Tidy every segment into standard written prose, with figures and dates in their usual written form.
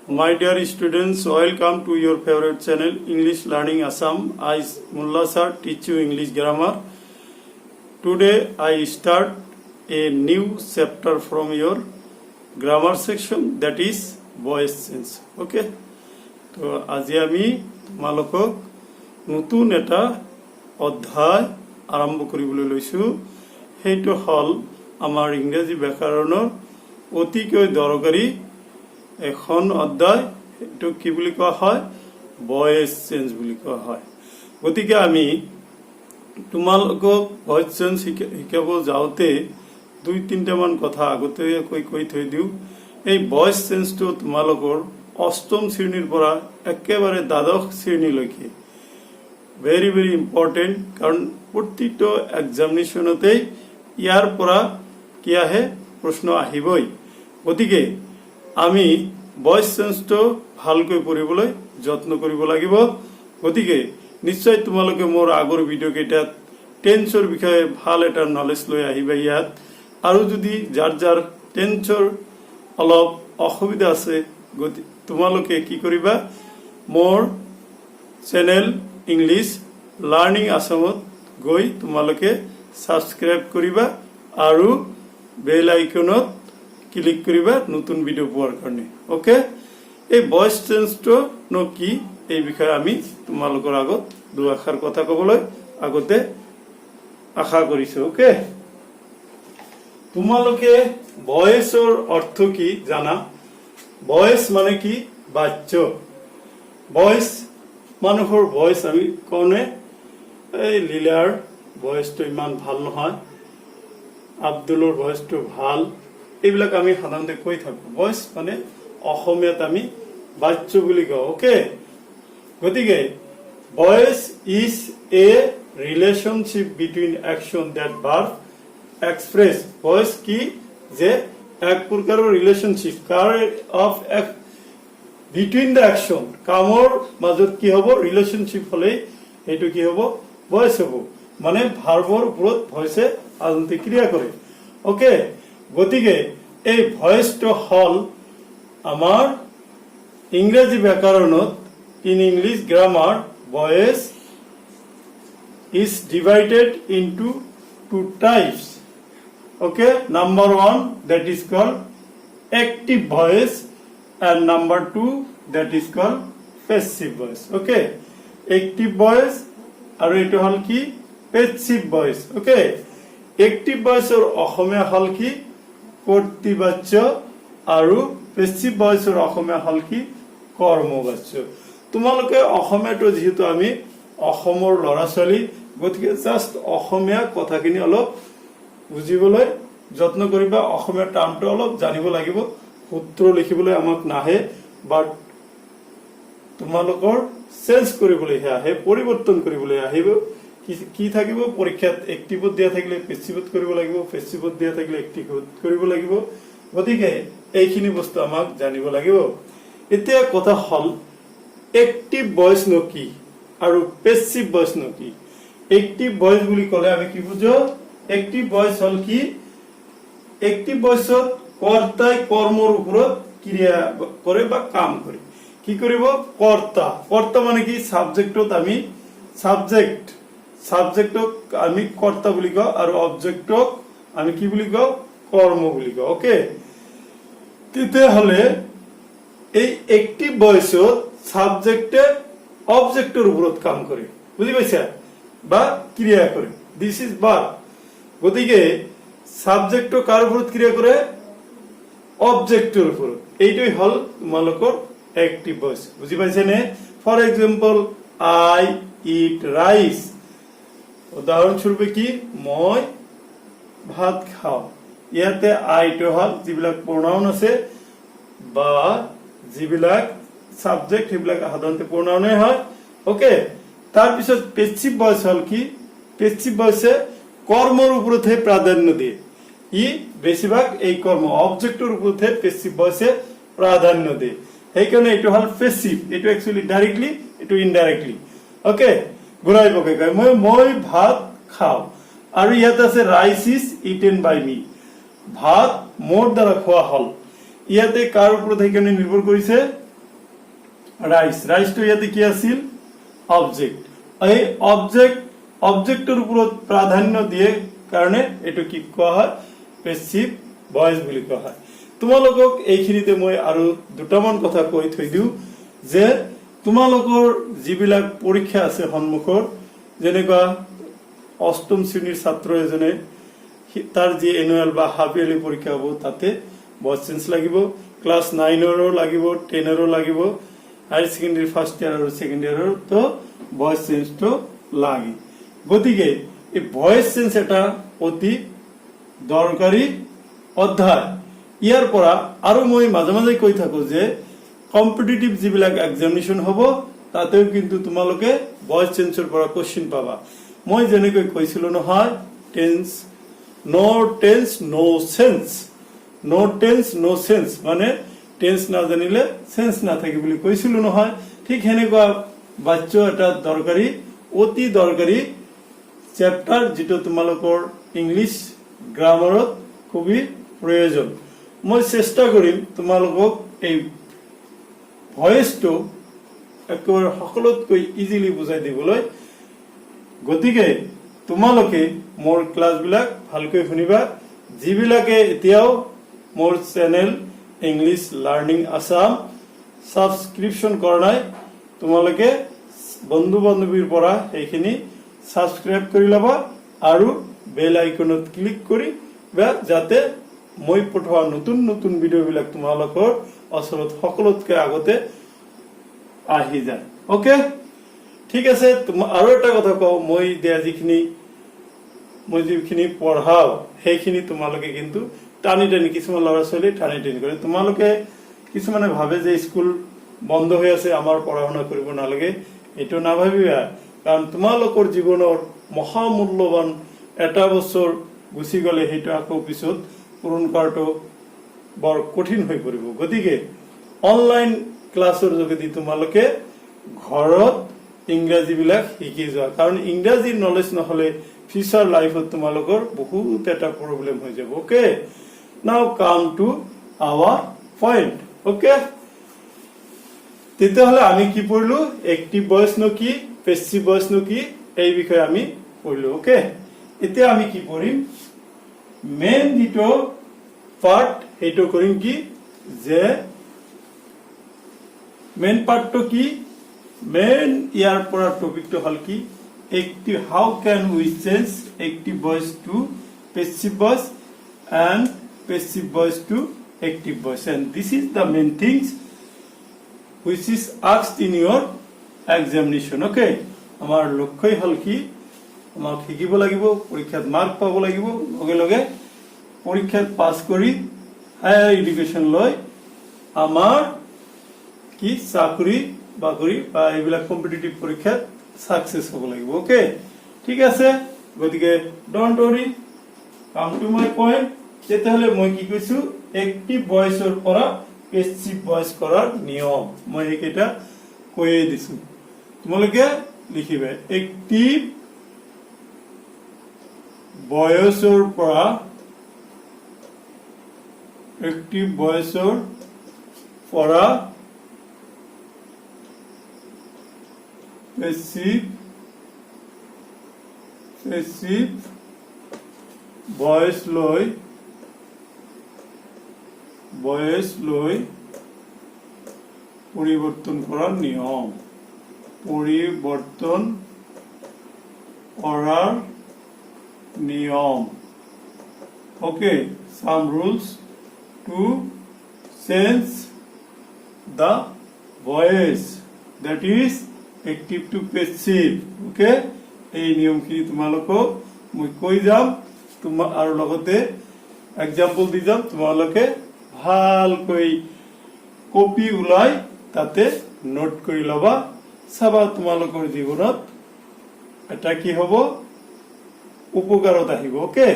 My dear students, welcome to your favorite channel English Learning Assam. I Mullah sir teach you English grammar. Today I start a new chapter from your grammar section, that is voice sense. Okay? তো আজি আমি তোমালোকক নতুন এটা অধ্যায় আৰম্ভ কৰিবলৈ লৈছো। সেইটো হল আমাৰ ইংৰাজী ব্যাকৰণৰ অতিকৈ দৰকাৰী এখন অধ্যায়। এইটো কি বুলি কোৱা হয়? ভয়েস চেঞ্জ বুলি কোৱা হয়। গতিকে আমি তোমালোকক ভয়েস চেঞ্জ শিকাব যাওঁতে দুই তিনিটামান কথা আগতে কৈ থৈ দিওঁ। এই ভয়েস চেঞ্জটো তোমালোকৰ অষ্টম শ্ৰেণীৰ পৰা একেবাৰে দ্বাদশ শ্ৰেণীলৈকে ভেৰি ভেৰি ইম্পৰ্টেণ্ট, কাৰণ প্ৰতিটো এক্সামিনেশ্যনতেই ইয়াৰ পৰা কি আহে, প্ৰশ্ন আহিবই। গতিকে আমি ভয়েস চেঞ্জটো ভালকৈ পঢ়িবলৈ যত্ন কৰিব লাগিব। গতিকে নিশ্চয় তোমালোকে মোৰ আগৰ ভিডিঅ' কেইটাত টেন্সৰ বিষয়ে ভাল এটা নলেজ লৈ আহিবা ইয়াত। আৰু যদি যাৰ যাৰ টেন্সৰ অলপ অসুবিধা আছে, তোমালোকে কি কৰিবা, মোৰ চেনেল ইংলিছ লাৰ্ণিং আসামত গৈ তোমালোকে সাবস্ক্ৰাইব কৰিবা আৰু বেল আইকনত ক্লিক কৰিবা নতুন ভিডিঅ' পোৱাৰ কাৰণে। ওকে, এই ভয়েস চেঞ্জটো নো কি, এই বিষয়ে আমি তোমালোকৰ আগত দুআষাৰ কথা ক'বলৈ আগতে আশা কৰিছো। ওকে, তোমালোকে ভয়েসৰ অৰ্থ কি জানা? ভয়েস মানে কি? বাচ্য। ভয়েস মানুহৰ ভয়েস আমি কওঁনে, এই লীলাৰ ভয়েসটো ইমান ভাল নহয়, আব্দুলৰ ভয়েসটো ভাল, এইবিলাক আমি সাধাৰণতে কৈ থাকো। ভয়েস মানে অসমীয়াত আমি বাচ্য বুলি কওঁ। ওকে, গতিকে voice is a relationship between action that verb express. Voice কি? যে এক প্ৰকাৰৰ ৰিলেশনশিপ অফ বিটুইন দ্য অ্যাকশন, কামৰ মাজত কি হ'ব, ৰিলেশনশিপ হলে এইটো কি হ'ব, ভয়েস হ'ব। মানে ভাৰ্বৰ ওপৰত ভয়েসে ক্ৰিয়া কৰে। ওকে, গতিকে এই ভয়েসটো হল আমাৰ ইংৰাজী ব্যাকৰণত in English grammar voice is divided into two types. Okay, number one that is called active voice and number two that is called passive voice. Okay, active voice আৰু এইটো হল কি, passive voice. Okay, active voice or অসমীয়া হল কি, কৰ্তৃবাচ্য, আৰু passive voice or অসমীয়া হল কি, কৰ্মবাচ্য। তোমালোকে অসমীয়াটো যেহেতু আমি অসমৰ ল'ৰা ছোৱালী, গতিকে জাষ্ট অসমীয়া কথাখিনি অলপ বুজিবলৈ যত্ন কৰিবা। অসমীয়া টাৰ্মটো অলপ জানিব লাগিব। সূত্ৰ লিখিবলৈ আমাক নাহে, বাট তোমালোকৰ চেঞ্জ কৰিবলৈহে আহে, পৰিৱৰ্তন কৰিবলৈ আহিব। কি থাকিব পৰীক্ষাত, এক্টিভত দিয়া থাকিলে পেছিভত কৰিব লাগিব, পেছিভত দিয়া থাকিলে এক্টিভত কৰিব লাগিব। গতিকে এইখিনি বস্তু আমাক জানিব লাগিব। এতিয়া কথা হল এক্টিভ ভয়েস নো কি আৰু পেছিভ ভয়েস নো কি? এক্টিভ ভয়েস বুলি ক'লে আমি কি বুঝো? এক্টিভ ভয়েস হল কি, এক্টিভ ভয়েসত কৰ্তাই কৰ্মৰ ওপৰত ক্ৰিয়া কৰে বা কাম কৰে। কি কৰিব? কৰ্তা। কৰ্তা মানে কি? সাবজেক্টত আমি সাবজেক্টক আমি কৰ্তা বুলি কওঁ আৰু অবজেক্টক আমি কি বুলি কওঁ? কৰ্ম বুলি কওঁ। ওকে, তেতিয়াহ'লে এই এক্টিভ ভয়েসত সাবজেক্টে অবজেক্টৰ ওপৰত কাম কৰে, বুজি পাইছা, বা ক্ৰিয়া কৰে। This is verb. গতিকে সাবজেক্ট কাৰ ওপৰত ক্ৰিয়া কৰে? অবজেক্টৰ ওপৰত। এইটোই হল তোমালোকৰ এক্টিভ ভয়েস। বুজি পাইছে নে? For example, I eat rice. উদাহৰণস্বৰূপে কি, মই ভাত খাওঁ। ইয়াতে আইটো হল যিবিলাক প্ৰনাউন আছে বা যিবিলাক সাবজেক্ট, সেইবিলাক সাধাৰণতে প্ৰনাউনে হয়। ওকে, তাৰপিছত পেছিভ ভয়েস হল কি, পেছিভ ভয়েসে কৰ্মৰ ওপৰতহে প্ৰাধান্য দিয়ে। ই বেছিভাগ এই কৰ্ম অবজেক্টৰ ওপৰতহে পেছিভ ভয়েসে প্ৰাধান্য দিয়ে। সেইকাৰণে এইটো হল পেছিভ। এইটো একচুৱেলি ডাইৰেক্টলি, এইটো ইনডাইৰেক্টলি। ওকে, ঘূৰাই পকাই কয় মই ভাত খাওঁ, আৰু ইয়াত আছে ৰাইচ ইজ ইটেন বাই মি, ভাত মোৰ দ্বাৰা খোৱা হল। ইয়াতে কাৰ ওপৰত সেইকাৰণে নিৰ্ভৰ কৰিছে? ৰাইস ৰাইসটো ইয়াতে কি আছিল অবজেক্ট এই অবজেক্টৰ ওপৰত প্ৰাধান্য দিয়ে কাৰণে এটো কি কোৱা হয় পেসিভ ভয়েস বুলি কোৱা হয় তোমালোকক এইখিনিতে মই আৰু দুটামান কথা কৈ থৈ দিও যে তোমালোকৰ যিবিলাক পৰীক্ষা আছে সন্মুখৰ যেনেকুৱা অষ্টম শ্ৰেণীৰ ছাত্ৰ এজনে তাৰ যি এনুৱেল বা হাফ ইয়াৰলি পৰীক্ষা হ'ব তাতে ভয়েস চেঞ্জ লাগিব ক্লাস 9 ৰো লাগিব 10 ৰো লাগিব হায়াৰ সেকেন্ডাৰী ফাৰ্স্ট ইয়াৰ আৰু সেকেন্ড ইয়াৰৰ তো ভয়েস চেঞ্জটো লাগে গতিকে এই ভয়েস চেঞ্জ এটা অতি দৰকাৰী অধ্যায় ইয়াৰ পৰা আৰু মই মাজে মাজে কৈ থাকো যে কম্পিটিটিভ যিবিলাক এক্সামিনেশন হ'ব তাতেও কিন্তু তোমালোকে ভয়েস চেঞ্জৰ পৰা কোশ্চেন পাবা মই যেনেকৈ কৈছিলো নহয় টেন্স নো টেন্স নো সেন্স নো টেন্স নো সেন্স মানে টেন্স না জানিলে সেন্স না থাকে বুলি কৈছিলো নহয় ঠিক হেনেকুৱা বাচ্য এটা দৰকাৰী অতি দৰকাৰী চ্যাপ্টাৰ যেটো তোমালোকৰ ইংলিশ গ্ৰামাৰত খুবই প্ৰয়োজন মই চেষ্টা কৰিম তোমালোকক এই ভয়েসটো একেবাৰে সকলোতকৈ ইজিলি বুজাই দিবলৈ গতিকে তোমালোকে মোৰ ক্লাছবিলাক ভালকৈ শুনিবা যিবিলাকে এতিয়াও মোৰ চেনেল ইংলিশ লাৰ্নিং আসাম সাবস্ক্ৰিপশন কৰা নাই তোমালোকে বন্ধু বান্ধৱীৰ পৰা এইখিনি সাবস্ক্ৰাইব কৰি লবা আৰু বেল আইকনত ক্লিক কৰি যাতে মই পঠোৱা নতুন নতুন ভিডিঅ'বিলাক তোমালোকৰ ওচৰত সকলোতকৈ আগতে আহি যায় ওকে ঠিক আছে আৰু এটা কথা কও মই দিয়া যিখিনি পঢ়াও সেইখিনি তোমালোকে কিন্তু টানি টানি কিছুমান ল'ৰা ছোৱালী টানি টানি কৰে তোমালোকে কিছুমানে ভাবে যে স্কুল বন্ধ হৈ আছে আমাৰ পঢ়া শুনা কৰিব নালাগে এটো নাভাবিবা কাৰণ তোমালোকৰ জীৱনৰ মহামূল্যৱান এটা বছৰ গুছি গলে হেটো আকৌ পিছত পূৰণ কৰাটো বৰ কঠিন হৈ পৰিব গতিকে অনলাইন ক্লাছৰ যোগেদি তোমালোকে ঘৰত ইংৰাজী বিলাক শিকি যোৱা কাৰণ ইংৰাজী নলেজ নহলে ফিউচাৰ লাইফত তোমালোকৰ বহুত এটা প্ৰবলেম হৈ যাব ওকে নাও come to our point okay তেতিয়াহলে আমি কি পঢ়লো এক্টিভ ভয়েস নো কি পেসিভ ভয়েস নো কি এই বিষয়ে আমি পঢ়লো ওকে এতিয়া আমি কি পঢ়িম মেইন যেটো পার্ট হেটো কৰিম কি যে মেইন পাৰ্টটো কি মেইন ইয়াৰ পৰা টপিকটো হল কি active how can we change active voice to passive voice and passive voice to active voice and this is the main things which is asked in your examination okay আমাৰ লক্ষ্যই হল কি আমাৰ শিকিব লাগিব পৰীক্ষাত মাৰ্ক পাব লাগিব লগে লগে পৰীক্ষাত পাস কৰি হায়াৰ এডুকেশন লৈ আমাৰ কি চাকৰি বাকৰি বা এইবিলাক কম্পিটিটিভ পৰীক্ষাত সাকসেস হ'ব লাগিব ওকে ঠিক আছে গতিকে don't ওৰি come to my point তেতিয়াহলে মই কি কৈছো এক্টিভ ভয়েসৰ পৰা পেসিভ ভয়েস কৰাৰ নিয়ম মই এইকেইটা কৈয়ে দিছো তোমালোকে লিখিবা এক্টিভ ভয়েসৰ পৰা passive voice লৈ পৰিৱৰ্তন কৰাৰ নিয়ম okay some rules to change the voice that is active to passive okay এই নিয়মখিনি তোমালোকক মই কৈ যাম তোমাৰ আৰু লগতে এক্সাম্পল দি যাম তোমালোকে ভালকৈ কপি উলাই তাতে নোট কৰি লবা চাবা তোমালোকৰ জীৱনত এটা কি হ'ব উপকাৰত আহিব ওকে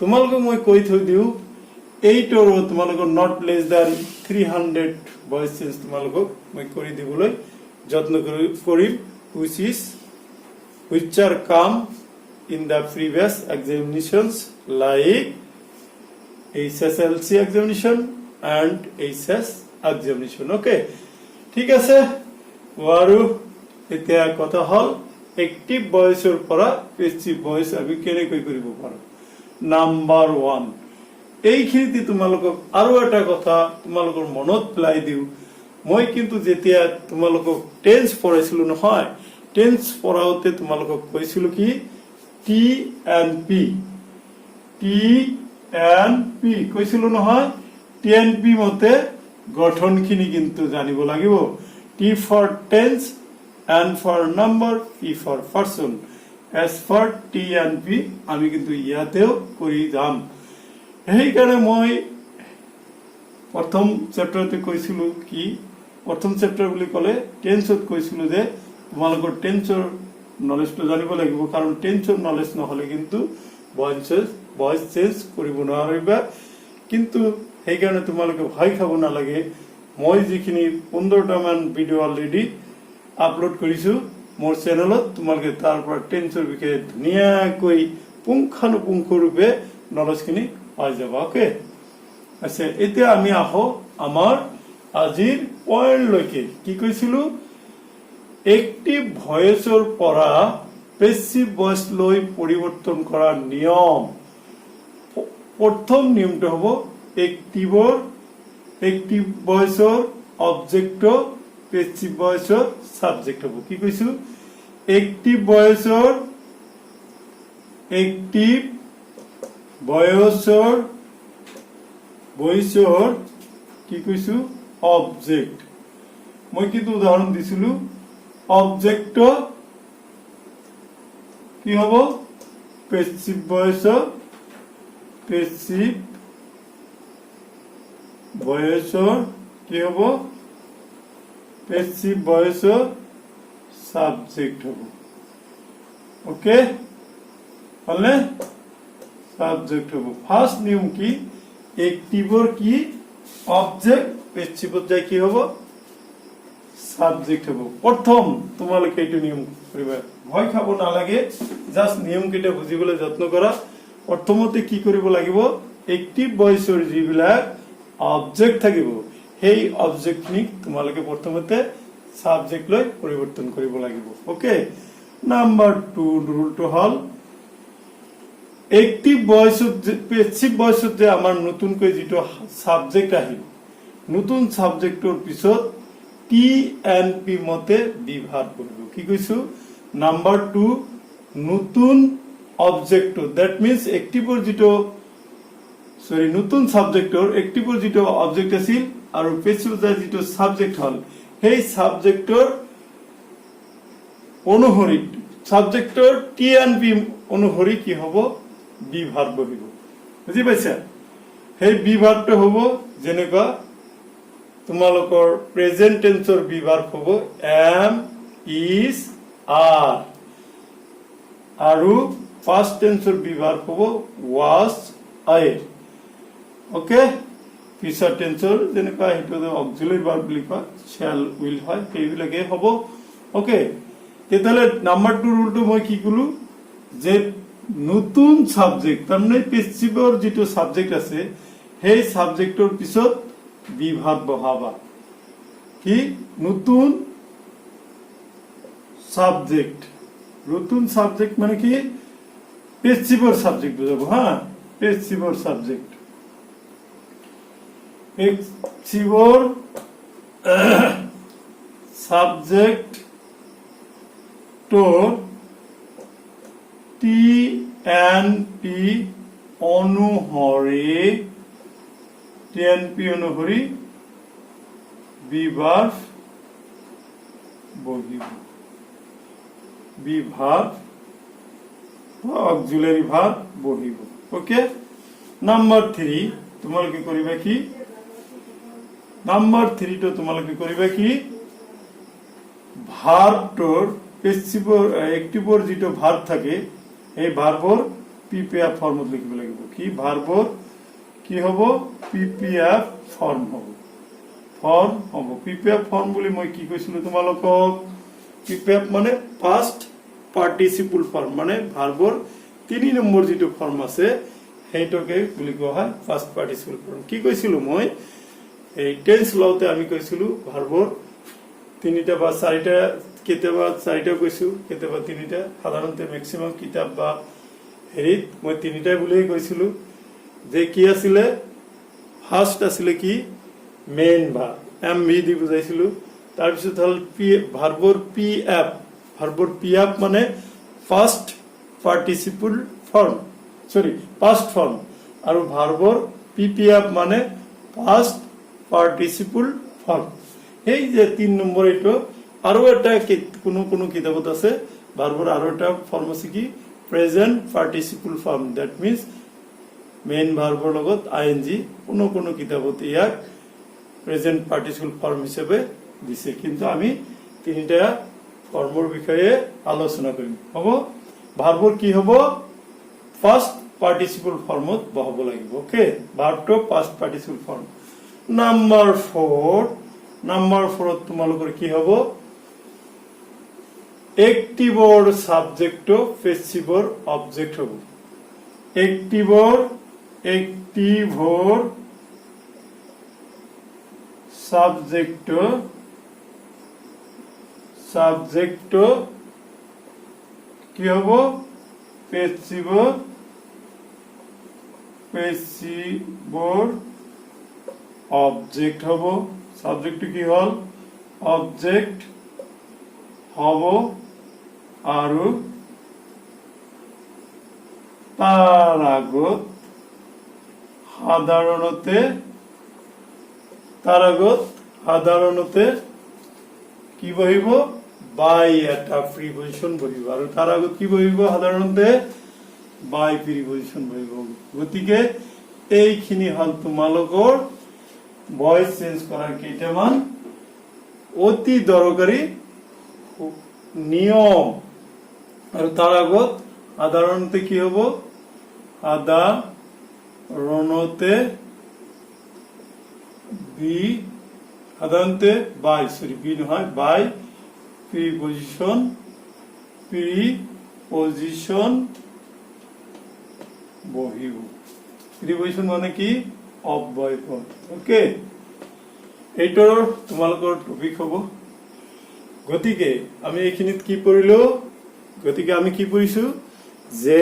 তোমালোকক মই কৈ থৈ দিও এইটোৰ তোমালোকৰ not less than 300 voice change তোমালোকক মই কৰি দিবলৈ যত্ন কৰিম which are come in the previous examinations like HSLC examination and HS examination okay ঠিক আছে আৰু এতিয়া কথা হল এক্টিভ ভয়েসৰ পৰা পেসিভ ভয়েস আমি কেনেকৈ কৰিব পাৰো নাম্বাৰ 1 এইখিনিতে তোমালোকক আৰু এটা কথা তোমালোকৰ মনত পেলাই দিও মই কিন্তু যেতিয়া তোমালোকক টেন্স পঢ়াইছিলো নহয় টেন্স পঢ়াওতে তোমালোকক কৈছিলো কি টি এন্ড পি কৈছিলো নহয় টি এন্ড পি মতে গঠনখিনি কিন্তু জানিব লাগিব T for tense and for number P for person S for T and P আমি কিন্তু ইয়াতেও কৰি যাম সেইকাৰণে মই প্ৰথম চেপ্টাৰতে কৈছিলো কি প্ৰথম চেপ্টাৰ বুলি ক'লে টেন্সত কৈছিলো যে তোমালোকৰ টেন্সৰ নলেজটো জানিব লাগিব কাৰণ টেন্সৰ নলেজ নহলে কিন্তু ভয়েস চেঞ্জ কৰিব নোৱাৰিবা কিন্তু সেইকাৰণে তোমালোকে ভয় খাব নালাগে মই যিখিনি 15টা মান ভিডিও অলৰেডি আপলোড কৰিছো মোৰ চেনেলত তোমালোকে তাৰ পৰা টেন্সৰ বিষয়ে ধুনীয়াকৈ পুংখানুপুংখ ৰূপে নলেজখিনি পাই যাবা ওকে আচ্ছা এতিয়া আমি আহো আমাৰ আজিৰ পইণ্টলৈকে কি কৈছিলো এক্টিভ ভয়েসৰ পৰা পেসিভ ভয়েস লৈ পৰিৱৰ্তন কৰা নিয়ম প্ৰথম নিয়মটো হ'ব এক্টিভ ভয়েসৰ অবজেক্ট পেসিভ ভয়েসৰ সাবজেক্ট হ'ব কি কৈছো এক্টিভ ভয়েসৰ কি কৈছো অবজেক্ট মই কিন্তু উদাহৰণ দিছিলো অবজেক্ট কি হ'ব পেসিভ ভয়েসৰ কি হ'ব পেসিভ ভয়েসৰ সাবজেক্ট হ'ব ওকে হলে সাবজেক্ট হ'ব ফাৰ্স্ট নিয়ম কি এক্টিভৰ কি অবজেক্ট পেসিভৰ যায় কি হ'ব সাবজেক্ট হ'ব প্ৰথম তোমালোকে এইটো নিয়ম কৰিবা ভয় খাব নালাগে জাস্ট নিয়ম কেইটা বুজিবলৈ যত্ন কৰা প্ৰথমতে কি কৰিব লাগিব এক্টিভ ভয়েসৰ যিবিলাক অবজেক্ট থাকিব সেই অবজেক্টনিক তোমালোকে প্ৰথমতে সাবজেক্ট লৈ পৰিৱৰ্তন কৰিব লাগিব ওকে নাম্বাৰ 2 ৰুলটো হল এক্টিভ ভয়েসত পেসিভ ভয়েসত যে আমাৰ নতুনকৈ যেটো সাবজেক্ট আহিল নতুন সাবজেক্টৰ পিছত টি এন্ড পি মতে বিভাগ কৰিব কি কৈছো নাম্বাৰ 2 নতুন অবজেক্ট দ্যাট মিন্স এক্টিভৰ যেটো নতুন সাবজেক্টৰ এক্টিভৰ যেটো অবজেক্ট আছিল আৰু পেসিভৰ যেটো সাবজেক্ট হল সেই সাবজেক্টৰ অনুসৰি সাবজেক্টৰ টি এন্ড পি অনুসৰি কি হ'ব বিভাগ বহিব বুজি পাইছা সেই বিভাগটো হ'ব যেনেকুৱা তোমালোকৰ প্ৰেজেন্ট টেন্সৰ বিভাগ হ'ব এম ইজ আৰ আৰু পাস্ট টেন্সৰ বিভাগ হ'ব ওয়াজ আইৰ ওকে ফিউচাৰ টেন্সৰ যেনেকুৱা হেতু অক্সিলাৰি ভাৰ্ব বুলি কয় শ্যাল উইল হয় সেইবিলাকে হ'ব ওকে তেতিয়ালে নাম্বাৰ 2 ৰুলটো মই কি কলো যে নতুন সাবজেক্ট তাৰমানে পেসিভৰ যেটো সাবজেক্ট আছে সেই সাবজেক্টৰ পিছত বিভাগ বহাবা কি নতুন সাবজেক্ট মানে কি পেসিভৰ সাবজেক্ট বুজাব হ্যাঁ পেসিভৰ সাবজেক্ট পেসিভৰ সাবজেক্ট তোৰ টি এন্ড পি অনুসৰি বিভাগ বহিব বিভাগ অক্সিলাৰি ভাৰ্ব বহিব ওকে নাম্বাৰ 3 তোমালোকে কৰিবা কি নাম্বাৰ 3 টো তোমালোকে কৰিবা কি ভাৰ্বটোৰ পেসিভৰ এক্টিভৰ যেটো ভাৰ্ব থাকে এই ভাৰ্বৰ পিপিএফ ফৰ্মত লিখিব লাগিব কি ভাৰ্বৰ কি হ'ব পিপিএফ ফর্ম হ'ব পিপিএফ ফর্ম বুলি মই কি কৈছিলো তোমালোকক পিপিএফ মানে ফার্স্ট পার্টিসিপল ফর্ম মানে ভাৰ্বৰ 3 নম্বৰ যেটো ফৰ্ম আছে হেইটোকে বুলি কোৱা হয় ফাৰ্স্ট পাৰ্টিসিপল ফৰ্ম কি কৈছিলো মই এই টেন্স লওতে আমি কৈছিলো ভাৰ্বৰ তিনিটা বা চাৰিটা কেতিয়াবা চাৰিটা কৈছো কেতিয়াবা তিনিটা সাধাৰণতে মেক্সিমাম কিতাপ বা হেৰিত মই তিনিটাই বুলিয়ে কৈছিলো যে কি আছিলে ফাৰ্ষ্ট আছিলে কি মেইন ভাৰ্ব এমভি দি বুজাইছিলো তাৰপিছত হল ভাৰ্বৰ পিএফ মানে first participle form past form আৰু ভাৰ্বৰ পিপিএফ মানে পাষ্ট পাৰ্টিচিপল ফৰ্ম এই যে 3 নম্বৰ এইটো আৰু এটা কোনো কিতাপত আছে ভাৰ্বৰ আৰু এটা ফৰ্ম আছে কি present participle form that means main ভাৰ্বৰ লগত আইএনজি কোনো কিতাপত ইয়াক প্ৰেজেন্ট পাৰ্টিচিপল ফৰ্ম হিচাপে দিছে কিন্তু আমি তিনিটা ফৰ্মৰ বিষয়ে আলোচনা কৰিম হ'ব ভাৰ্বৰ কি হ'ব ফাৰ্ষ্ট পাৰ্টিচিপল ফৰ্মত বহাব লাগিব ওকে ভাৰ্বটো ফাৰ্ষ্ট পাৰ্টিচিপল ফৰ্ম নাম্বাৰ 4 তোমালোকৰ কি হ'ব এক্টিভৰ সাবজেক্ট পেসিভৰ অবজেক্ট হ'ব এক্টিভৰ সাবজেক্ট কি হ'ব পেসিভৰ অবজেক্ট হ'ব সাবজেক্ট কি হল অবজেক্ট হ'ব আৰু তাৰ আগত সাধাৰণতে কি বহিব বাই এটা প্ৰিপজিশন বহিব আৰু তাৰ আগত কি বহিব সাধাৰণতে বাই প্ৰিপজিশন বহিব গতিকে এইখিনি হল তোমালোকৰ ভয়েস চেঞ্জ কৰাৰ কেইটামান অতি দৰকাৰী নিয়ম আৰু তাৰ আগত সাধাৰণতে কি হ'ব সাধাৰণতে বাই নহয় বাই প্ৰিপজিশন বহিব প্ৰিপজিশন মানে কি অব্যয় পদ ওকে এইটোৰ তোমালোকৰ টপিক হ'ব গতিকে আমি এইখিনিত কি পঢ়িছো যে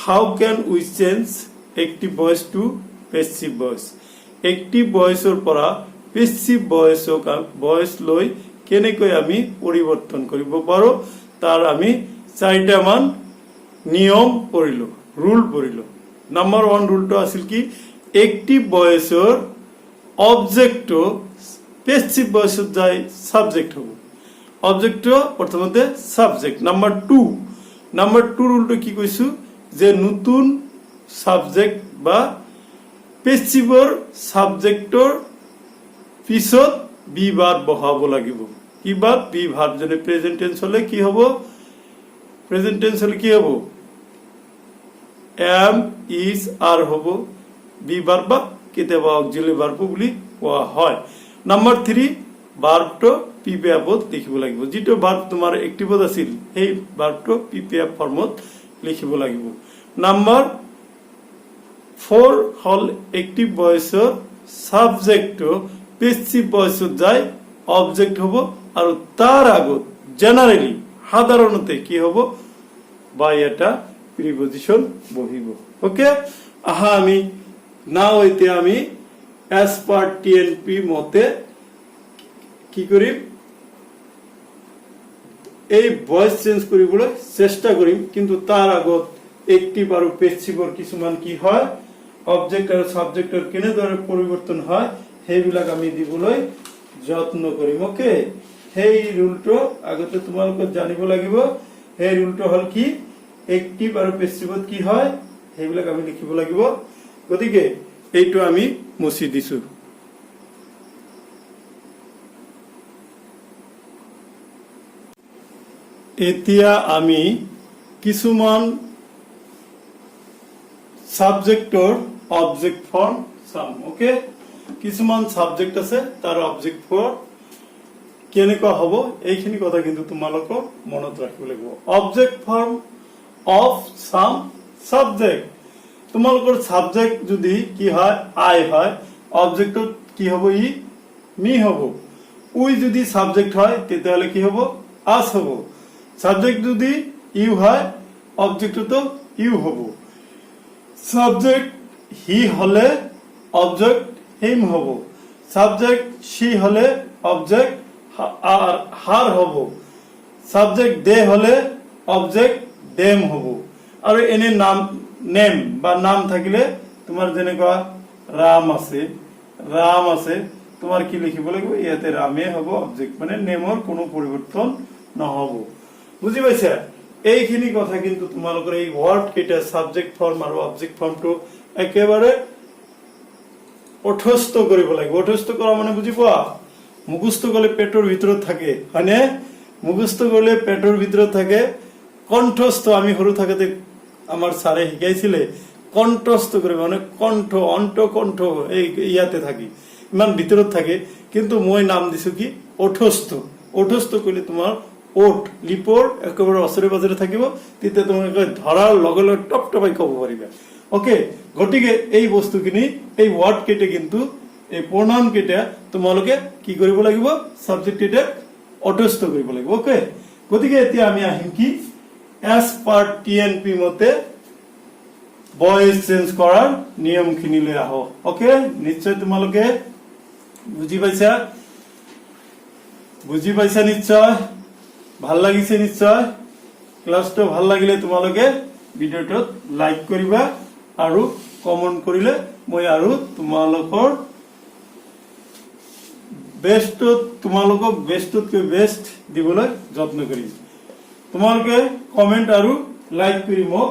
how can we change active voice to passive voice active ভয়েসৰ পৰা পেসিভ ভয়েস লৈ কেনেকৈ আমি পৰিৱৰ্তন কৰিব পাৰো তাৰ আমি চাৰিটা মান নিয়ম পঢ়িলো ৰুল পঢ়িলো নাম্বাৰ 1 ৰুলটো আছিল কি এক্টিভ ভয়েসৰ অবজেক্ট পেসিভ ভয়েসত যায় সাবজেক্ট হ'ব অবজেক্ট প্ৰথমতে সাবজেক্ট নাম্বাৰ 2 ৰুলটো কি কৈছো যে নতুন সাবজেক্ট বা পেসিভৰ সাবজেক্টৰ পিছত বি ভাৰ্ব বহাব লাগিব কি ভাৰ্ব বি ভাৰ্ব যেনে প্ৰেজেন্ট টেন্স হলে কি হ'ব এম ইজ আৰ হ'ব বি ভাৰ্ব বা কেতিয়াবা অক্সিলাৰি ভাৰ্ব বুলি কোৱা হয় নাম্বাৰ 3 ভাৰ্বটো পিপিএফত লিখিব লাগিব যেটো ভাৰ্ব তোমাৰ এক্টিভত আছিল সেই ভাৰ্বটো পিপিএফ ফৰ্মত লিখিব লাগিব নাম্বাৰ 4 হল এক্টিভ ভয়েসৰ সাবজেক্ট পেসিভ ভয়েসত যায় অবজেক্ট হ'ব আৰু তাৰ আগত জেনাৰেলি সাধাৰণতে কি হ'ব বাই এটা প্ৰিপজিশন বহিব ওকে আহা আমি নাও এতিয়া আমি এজ পাৰ টিএনপি মতে কি কৰিম এই ভয়েস চেঞ্জ কৰিবলৈ চেষ্টা কৰিম কিন্তু তাৰ আগত এক্টিভ আৰু পেসিভৰ কিছুমান কি হয় অবজেক্ট আৰু সাবজেক্টৰ কেনেদৰে পৰিৱৰ্তন হয় সেইবিলাক আমি দিবলৈ যত্ন কৰিম ওকে সেই ৰুলটো আগতে তোমালোকে জানিব লাগিব সেই ৰুলটো হল কি এক্টিভ আৰু পেসিভত কি হয় সেইবিলাক আমি লিখিব লাগিব গতিকে এইটো আমি মুছি দিছো এতিয়া আমি কিছুমান সাবজেক্টৰ অবজেক্ট ফৰ্ম চাম ওকে কিছুমান সাবজেক্ট আছে তাৰ অবজেক্ট ফৰ্ম কেনেকুৱা হ'ব এইখিনি কথা কিন্তু তোমালোকক মনত ৰাখিব লাগিব object form of some subject তোমালোকৰ সাবজেক্ট যদি কি হয় আই হয় অবজেক্টত কি হ'ব ই মি হ'ব উই যদি সাবজেক্ট হয় তাহলে কি হবো আস হবো সাবজেক্ট যদি ইউ হয় অবজেক্ট তো ইউ হবো সাবজেক্ট হি হলে অবজেক্ট হিম হবো সাবজেক্ট শি হলে অবজেক্ট আর হার হবো সাবজেক্ট দে হলে অবজেক্ট দেম হবো আর এনে নাম নেম বা নাম থাকিলে তোমার যেনেকুৱা ৰাম আছে তোমাৰ কি লিখিব লাগিব ইয়াতে ৰামে হব অবজেক্ট মানে নেমৰ কোনো পৰিৱৰ্তন নহব বুজি পাইছা এইখিনি কথা কিন্তু তোমালোকৰ এই ওয়াৰ্ড কেটা সাবজেক্ট ফৰ্ম আৰু অবজেক্ট ফৰ্মটো একেবাৰে অঠস্থ কৰিব লাগিব অঠস্থ কৰা মানে বুজি পোৱা মুখস্থ কৰিলে পেটৰ ভিতৰত থাকে হয়নে মুখস্থ কৰিলে পেটৰ ভিতৰত থাকে কণ্ঠস্থ আমি সৰু থাকোতে আমাৰ স্যাৰে শিকাইছিলে কণ্ঠস্থ কৰে মানে কণ্ঠ অন্ত কণ্ঠ এই ইয়াতে থাকি ইমান ভিতৰত থাকে কিন্তু মই নাম দিছো কি ওঠস্থ কৰিলে তোমাৰ ওঠ লিপৰ একেবাৰে ওচৰে পাজৰে থাকিব তেতিয়া তোমালোকে ধৰাৰ লগে লগে টপ টপাই ক'ব পাৰিবা ওকে গতিকে এই বস্তুখিনি এই ওয়াৰ্ড কেটে কিন্তু এই প্ৰোনাউন কেটা তোমালোকে কি কৰিব লাগিব সাবজেক্ট এটা ওঠস্থ কৰিব লাগিব ওকে গতিকে এতিয়া আমি আহিম কি as per TNP মতে ভয়েস চেঞ্জ কৰাৰ নিয়মখিনিলৈ আহো ওকে নিশ্চয় তোমালোকে বুজি পাইছা নিশ্চয় ভাল লাগিছে নিশ্চয় ক্লাসটো ভাল লাগিলে তোমালোকে ভিডিওটো লাইক কৰিবা আৰু কমেন্ট কৰিলে মই আৰু তোমালোকৰ বেষ্টতকৈ বেষ্ট দিবলৈ যত্ন কৰিম তোমালোকে কমেন্ট আৰু লাইক কৰি মোক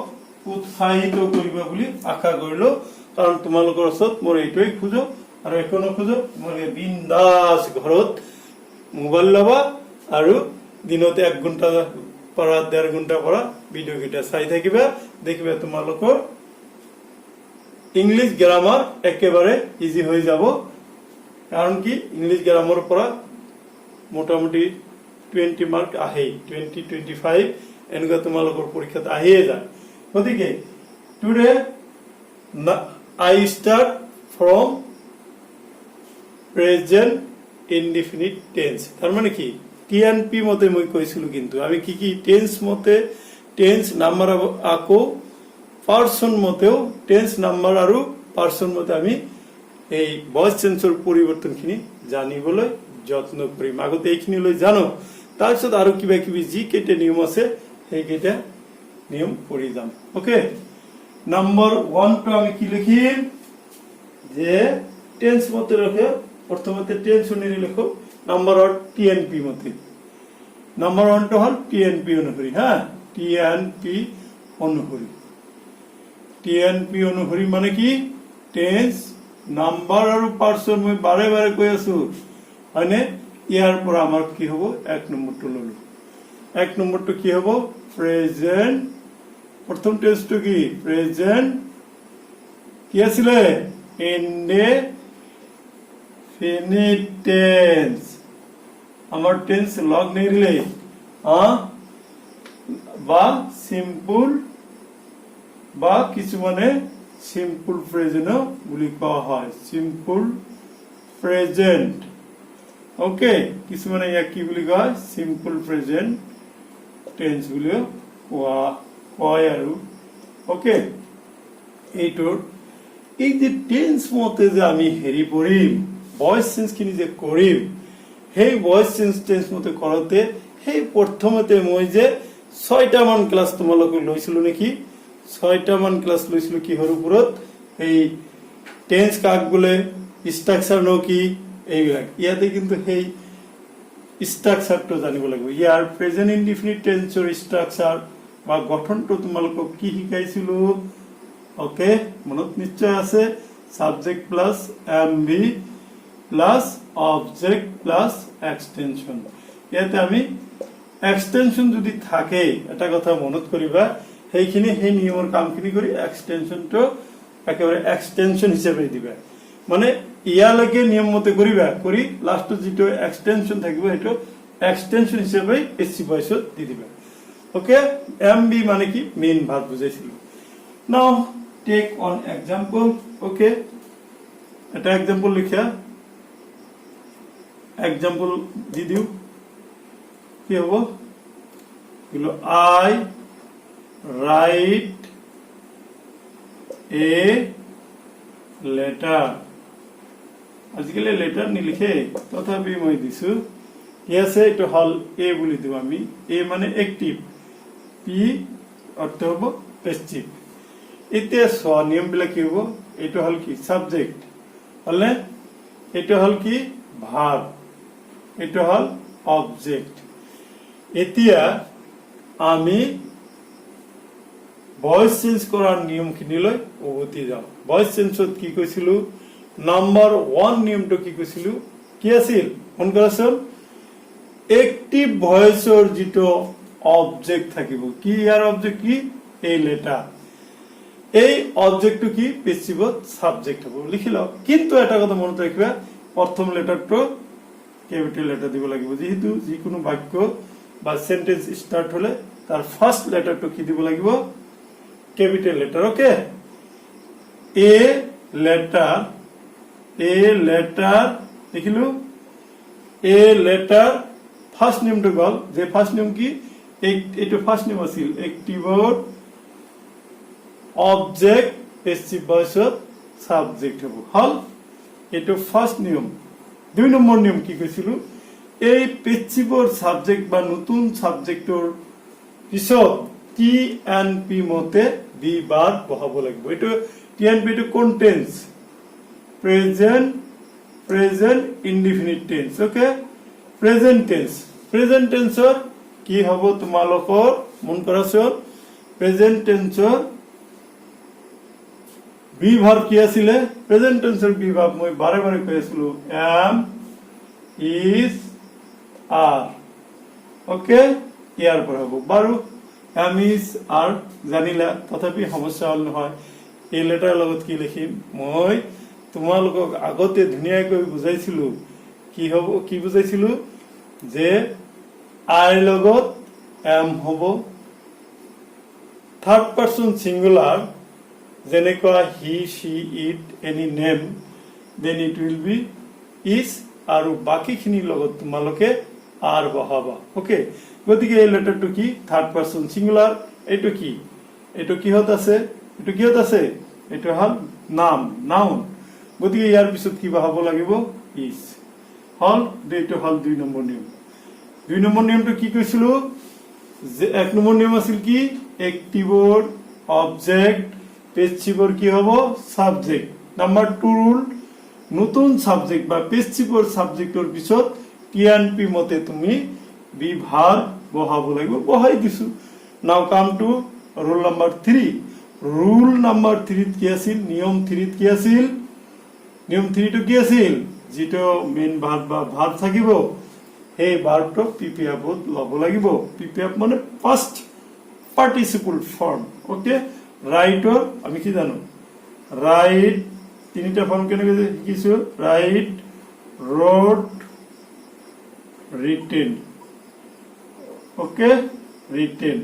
উৎসাহিত কৰিবা বুলি আশা কৰিলো কাৰণ তোমালোকৰ ওচৰত মোৰ এইটোই খুজো আৰু এখনো খুজো তোমালোকে বিন্দাস ঘৰত মোবাইল লবা আৰু দিনতে 1 ঘন্টা পৰা 1.5 ঘন্টা পৰা ভিডিও কেইটা চাই থাকিবা দেখিবা তোমালোকৰ ইংলিশ গ্ৰামাৰ একেবাৰে ইজি হয়ে যাব কাৰণ কি ইংলিশ গ্ৰামাৰ পৰা মোটামুটি 20 মাৰ্ক আহে 20-25 এনেকুৱা তোমালোকৰ পৰীক্ষাত আহিয়ে যায় গতিকে today I start from present indefinite tense তার মানে কি TNP মতে মই কৈছিলো কিন্তু আমি কি কি টেন্স মতে টেন্স নাম্বার আকো পারসন মতেও টেন্স নাম্বার আৰু পাৰসন মতে আমি এই ভয়েস চেঞ্জৰ পৰিৱৰ্তনখিনি জানিবলৈ যত্ন কৰিম আগতে এইখিনি লৈ জানো তাৰপিছত আৰু কিবা কিবি যি কেইটা নিয়ম আছে সেই কেইটা নিয়ম কৰি যাম ওকে নাম্বার 1 টো আমি কি লিখিম যে টেন্স মতে রাখে প্রথমতে টেন্স অনুযায়ী লিখো নাম্বার 1 টিএনপি মতে নাম্বার 1 টো হল টিএনপি অনুসৰি হ্যাঁ টিএনপি অনুসৰি মানে কি টেন্স নাম্বাৰ আৰু পাৰসন মই বাৰে বাৰে কৈ আছো হয়নে ইয়াৰ পৰা আমাৰ কি হ'ব 1 নম্বৰটো ললো 1 নম্বৰটো কি হ'ব প্ৰেজেন্ট প্ৰথম টেন্সটো কি প্ৰেজেন্ট কি আছিল ইনডেফিনিট টেন্স আমাৰ টেন্স লগ নেৰিলে বা সিম্পল বা কিছুমানে সিম্পল প্ৰেজেন্ট বুলি কোৱা হয় সিম্পল প্রেজেন্ট ওকে কিছুমানে ইয়াক কি বুলি কয় সিম্পল প্রেজেন্ট টেন্স বুলি কোৱা হয় আৰু ওকে এইটোৰ এই যে টেন্স মতে যে আমি হেৰি কৰিম ভয়েস চেঞ্জ খিনি যে কৰিম সেই ভয়েস চেঞ্জ টেন্স মতে কৰোতে সেই প্ৰথমতে মই যে 6টা মান ক্লাস তোমালোকে লৈছিলো নেকি 6টা মান ক্লাস লৈছিলো কিহৰ ওপৰত এই টেন্স কাক বোলে স্ট্ৰাকচাৰ ন কি এইবিলাক ইয়াতে কিন্তু সেই স্ট্ৰাকচাৰটো জানিব লাগিব ইয়াৰ প্ৰেজেন্ট ইনডিফিনিট টেন্সৰ স্ট্ৰাকচাৰ বা গঠনটো তোমালোকক কি শিকাইছিলো ওকে মনত নিশ্চয় আছে subject plus MV plus object plus extension ইয়াতে আমি এক্সটেনশন যদি থাকে এটা কথা মনত কৰিবা সেইখিনি সেই নিয়মৰ কামখিনি কৰি এক্সটেনশনটো একেবাৰে এক্সটেনশন হিচাপে দিবা মানে ইয়ালৈকে নিয়ম মতে কৰিবা কৰি লাষ্টত যেটো এক্সটেনশন থাকিব এটো এক্সটেনশন হিচাপে এসি ভয়েসত দি দিবা ওকে এমবি মানে কি মেইন ভার্ব বুঝাইছিল নাও টেক অন এক্সাম্পল ওকে এটা এক্সাম্পল লিখা एग्जाम्पल দি দিও কি হব এগুলো আই রাইট এ লেটার আজিকালি লেটার নিলিখে তথাপি মই দিছো কি আছে এটা হল এ বুলি দিও আমি এ মানে অ্যাক্টিভ পি অর্থ হব প্যাসিভ এতে স নিয়ম বিলাক কি হব এটা হল কি সাবজেক্ট হলে এটা হল কি ভার্ব এটা হল অবজেক্ট এতিয়া আমি ভয়েস চেঞ্জ করার নিয়ম খিনিলৈ উভতি যাও ভয়েস চেঞ্জত কি কৈছিলো নাম্বার 1 নিয়মটো কি কৈছিলো কি আছিল মন কৰাচোন অ্যাক্টিভ ভয়েসৰ যেটো অবজেক্ট থাকিব কি ইয়াৰ অবজেক্ট কি এই লেটার এই অবজেক্টটো কি প্যাসিভত সাবজেক্ট হ'ব লিখি লও কিন্তু এটা কথা মনত ৰাখিবা প্ৰথম লেটাৰটো ক্যাপিটাল লেটার দিব লাগিব যেহেতু যিকোনো বাক্য বা সেন্টেন্স স্টার্ট হলে তার ফার্স্ট লেটারটো কি দিব লাগিব capital letter okay a letter দেখিলো এ লেটার ফার্স্ট নেমটো গল যে ফার্স্ট নেম কি এইটো ফার্স্ট নেম আছিল অ্যাক্টিভ অবজেক্ট প্যাসিভ ভয়েসত সাবজেক্ট হ'ব হল এইটো ফার্স্ট নিয়ম দুই নম্বৰ নিয়ম কি কৈছিলো এই প্যাসিভৰ সাবজেক্ট বা নতুন সাবজেক্টৰ পিছত টি এন্ড পি মতে বি বার বহাব লাগিব এটো T and P to contents present indefinite tense okay present টেন্সৰ কি হ'ব তোমালোকৰ মন কৰাছোন প্ৰেজেন্ট টেন্সৰ বি ভাৰ্ব কি আছিল প্ৰেজেন্ট টেন্সৰ বি ভাৰ্ব মই বাৰে বাৰে কৈ আছিলো am is are ওকে ইয়াৰ পৰা হ'ব বাৰু am is are জানিলা তথাপি সমস্যা হল নহয় এই লেটাৰ লগত কি লিখিম মই তোমালোকক আগতে ধুনিয়াকৈ বুজাইছিলো কি হ'ব কি বুজাইছিলো যে আই লগত am হ'ব থার্ড পারসন সিঙ্গুলার যেনেকুৱা হি she it any name then it will be is আৰু বাকিখিনিৰ লগত তোমালোকে আর বহাবা ওকে গতিকে এই লেটারটো কি থার্ড পারসন সিঙ্গুলার এটো কি হত আছে এটো হল নাউন গতিকে ইয়াৰ পিছত কি বহাব লাগিব is হল এইটো হল দুই নম্বৰ নিয়মটো কি কৈছিলো যে এক নম্বৰ নিয়ম আছিল কি অ্যাক্টিভৰ অবজেক্ট প্যাসিভৰ কি হ'ব সাবজেক্ট নাম্বাৰ 2 ৰুল নতুন সাবজেক্ট বা প্যাসিভৰ সাবজেক্টৰ পিছত টি এন্ড পি মতে তুমি বি ভার্ব বহাব লাগিব বহাই দিছো নাও come to rule number 3 rule number 3 কি আছিল নিয়ম 3 কি আছিল নিয়ম 3 টো কি আছিল যেটো মেইন ভার্ব বা ভার্ব থাকিব এই ভার্বটো পিপিএফত লব লাগিব পিপিএফ মানে ফার্স্ট পার্টিসিপল ফর্ম ওকে ৰাইটৰ আমি কি জানো ৰাইট তিনিটা ফৰ্ম কেনেকৈ শিকিছো write wrote written okay written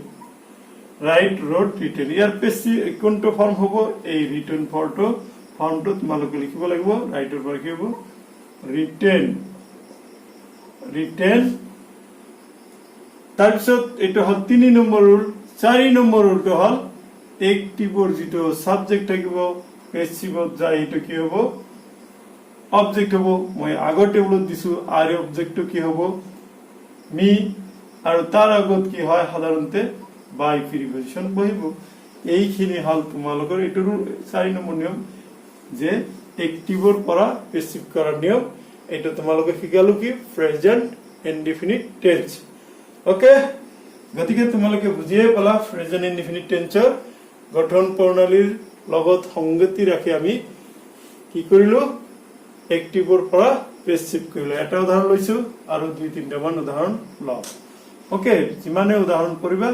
write wrote written ইয়াৰ পেছি কোনটো ফৰ্ম হ'ব এই ৰিটেন ফৰ্মটো তোমালোকে লিখিব লাগিব ৰাইটৰ পৰা কি হ'ব ৰিটেন তাৰপিছত এইটো হল 3 নম্বৰ ৰুল 4 নম্বৰ ৰুলটো হল অ্যাক্টিভৰ যেটো সাবজেক্ট থাকিব প্যাসিভত যায় এটো কি হ'ব অবজেক্ট হ'ব মই আগৰ টেবুলত দিছো আৰ অবজেক্টটো কি হ'ব মি আৰু তাৰ আগত কি হয় সাধাৰণতে বাই প্ৰিপজিশন বহিব এইখিনি হল তোমালোকৰ এটো 4 নম্বৰ নিয়ম যে অ্যাক্টিভৰ পৰা প্যাসিভ কৰাৰ নিয়ম এটা তোমালোকে শিকালো কি প্ৰেজেন্ট ইনডিফিনিট টেন্স ওকে গতিকে তোমালোকে বুজিয়ে পালা প্ৰেজেন্ট ইনডিফিনিট টেন্সৰ গঠন প্ৰণালীৰ লগত সংগতি ৰাখি আমি কি কৰিলো অ্যাক্টিভৰ পৰা প্যাসিভ কৰিলো এটা উদাহৰণ লৈছো আৰু দুই তিনটা মান উদাহৰণ লও ওকে যিমানে উদাহৰণ কৰিবা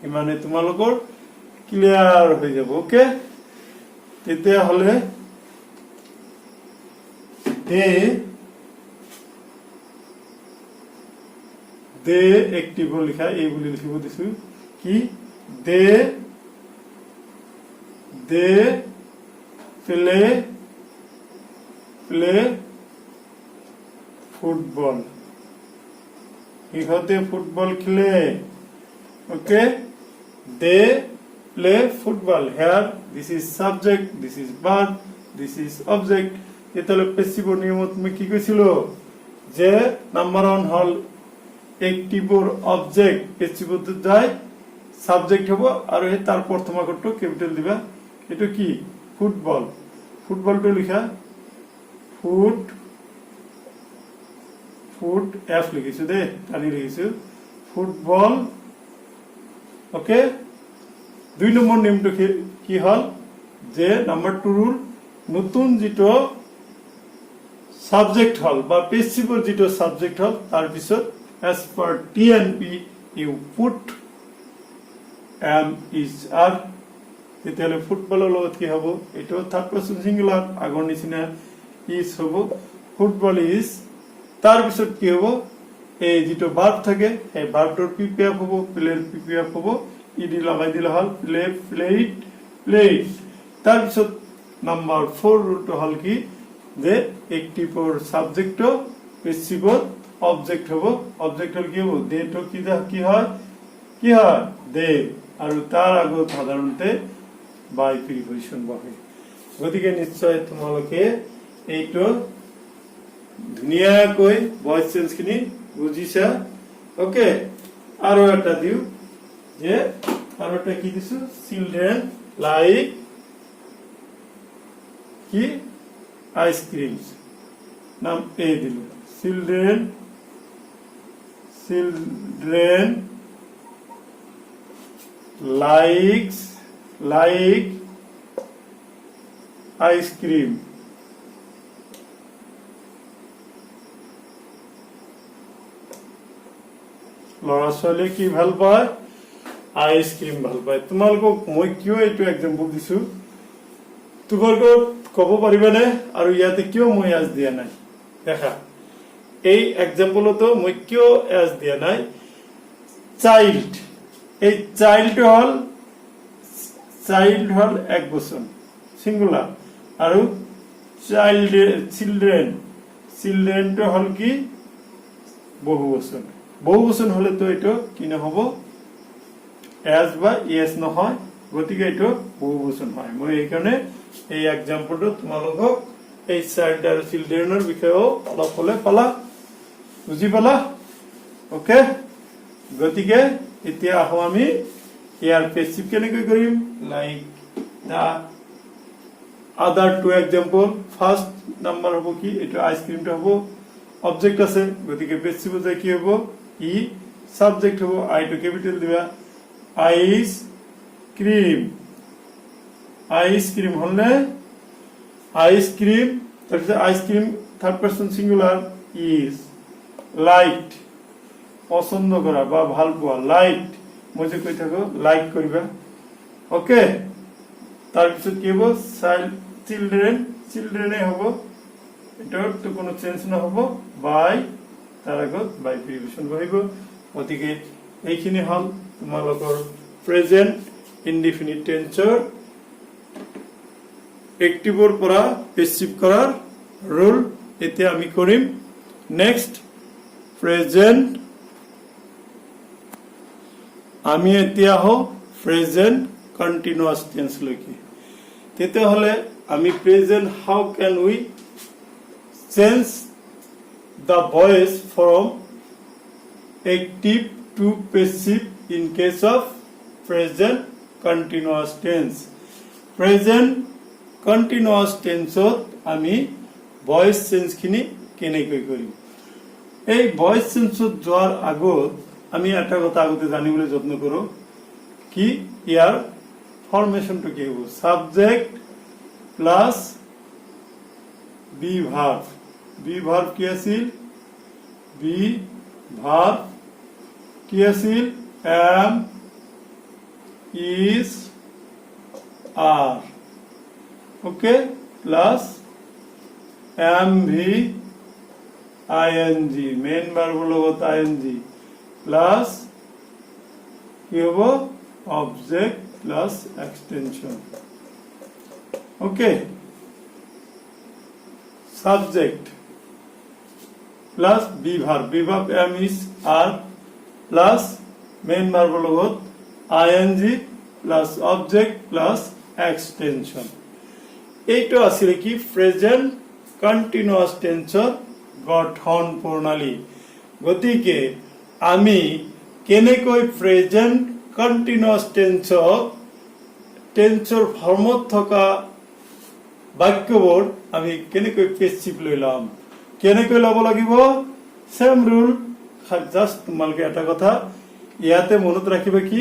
ইমানে তোমালোকৰ ক্লিয়াৰ হৈ যাব ওকে তেতিয়া হলে দে অ্যাক্টিভ লিখা এই বুলি লিখিব দিছো কি দে প্লে ফুটবল ইহঁতে ফুটবল খেলে okay they play football here this is subject this is verb this is object এতালে পেসিভ নিয়ম তুমি কি কইছিল যে নাম্বার 1 হল একটিভর অবজেক্ট পেসিভতে যায় সাবজেক্ট হবো আর তার প্রথম অক্ষরটা ক্যাপিটাল দিবা এটা কি ফুটবল ফুটবলটা লেখা ফুট ফুট এফ লিখিছো দে টানি লিখিছো ফুটবল ওকে 2 নম্বর নিয়মটো কি হল যে নাম্বার 2 রুল নতুন যেটো সাবজেক্ট হল বা পেসিভর যেটো সাবজেক্ট হল তার পিছত as per TNP you put am is are তেতিয়ালে ফুটবলৰ লগত কি হ'ব এটো থাৰ্ড পাৰসন সিঙ্গুলাৰ আগৰ নিচিনা ইজ হ'ব ফুটবল ইজ তাৰ পিছত কি হ'ব এই যেটো ভাৰ্ব থাকে এই ভাৰ্বটোৰ পিপিএফ হ'ব প্লেৰ পিপিএফ হ'ব ইডি লগাই দিলে হল প্লে প্লেড প্লেড তার পিছত নাম্বার 4 রুলটো হল কি যে একটিভৰ সাবজেক্ট পেসিভৰ অবজেক্ট হবো অবজেক্ট হল কি হবো দে তো কি হয় দে আর তার আগত সাধারণতে বাই প্রিপজিশন বহে গতিকে নিশ্চয় তোমালোকে এইটো ধুনিয়াকৈ ভয়েস চেঞ্জ খিনি বুজিছা ওকে আৰু এটা দিও যে আৰু এটা কি দিছো চিলড্ৰেন লাইক কি আইসক্ৰিমস নাম এ দিল children likes like ice cream লৰা ছোৱালী কি ভাল পায় আইসক্রিম ভাল পায় তোমালোকক মই কিয় এইটো এক্সাম্পল দিছো তোমালোকক কব পাৰিবানে আৰু ইয়াতে কিয় মই আজ দিয়া নাই দেখা এই এক্সাম্পলতো মই কিয় এজ দিয়া নাই চাইল্ড এই চাইল্ড হল এক বচন সিঙ্গুলার আর চিলড্রেন তো হল কি বহু বচন হলে তো এটা কি নহব এজ বা ইয়েস নহয় গতিকে এটা বহু বচন হয় মই এই কারণে এই এক্সাম্পলটো তোমালোকক এই চাইল্ড আর চিলড্রেনের বিষয়েও অলপ হলে পালা বুঝি পালা ওকে গতিকে এতিয়া আহো আমি ইয়াৰ পেসিভ কেনেকৈ কৰিম like the other two example first number হবো কি এটা আইসক্রিমটা হবো অবজেক্ট আছে গতিকে পেসিভ যে কি হবো ই সাবজেক্ট হবো আই টু ক্যাপিটাল দিবা আইসক্রিম হলে আইসক্রিম তারপরে ice cream third person singular is light পছন্দ করা বা ভাল পোৱা লাইট মই যে কৈ থাকো লাইক কৰিবা ওকে তার পিছত কি হবো চিলড্রেনে হবো এটার তো কোনো চেঞ্জ না হবো বাই তার আগত বাই প্রিপজিশন বহিব গতিকে এইখিনি হল তোমালোকৰ প্ৰেজেন্ট ইনডিফিনিট টেন্সৰ একটিভৰ পৰা পেসিভ কৰাৰ ৰুল এতিয়া আমি কৰিম নেক্সট প্রেজেন্ট আমি এতিয়া হো প্রেজেন্ট কন্টিনিউয়াস টেন্স লৈকে তেতে হলে আমি present how can we change the voice from active to passive in case of present continuous tense present continuous tense আমি ভয়েস চেঞ্জ খিনি কেনেকৈ কৰিম এই ভয়েস চেঞ্জ যোৱাৰ আগত আমি এটা কথা আগতে জানিবলৈ যত্ন কৰো কি ইয়াৰ ফরমেশনটো কি হ'ব সাবজেক্ট প্লাস বি ভার্ব কি আছিল বি ভার্ব কি আছিল am is are okay plus am V ing main ভাৰ্বৰ লগত ing প্লাস কি হ'ব object plus extension okay subject plus be verb am is are plus main ভাৰ্বৰ লগত ING plus object plus extension. এইটো আছিল কি প্ৰেজেন্ট কন্টিনিউয়াস টেন্সৰ গঠন প্ৰণালী। গতিকে আমি কেনেকৈ প্ৰেজেন্ট কন্টিনিউয়াস টেন্সৰ ফৰ্মত থকা বাক্যবোৰ আমি কেনেকৈ পেছিভ লৈ ল'ম, কেনেকৈ ল'ব লাগিব, সেম ৰুল। জাস্ট তোমালোকে এটা কথা ইয়াতে মনত ৰাখিবা কি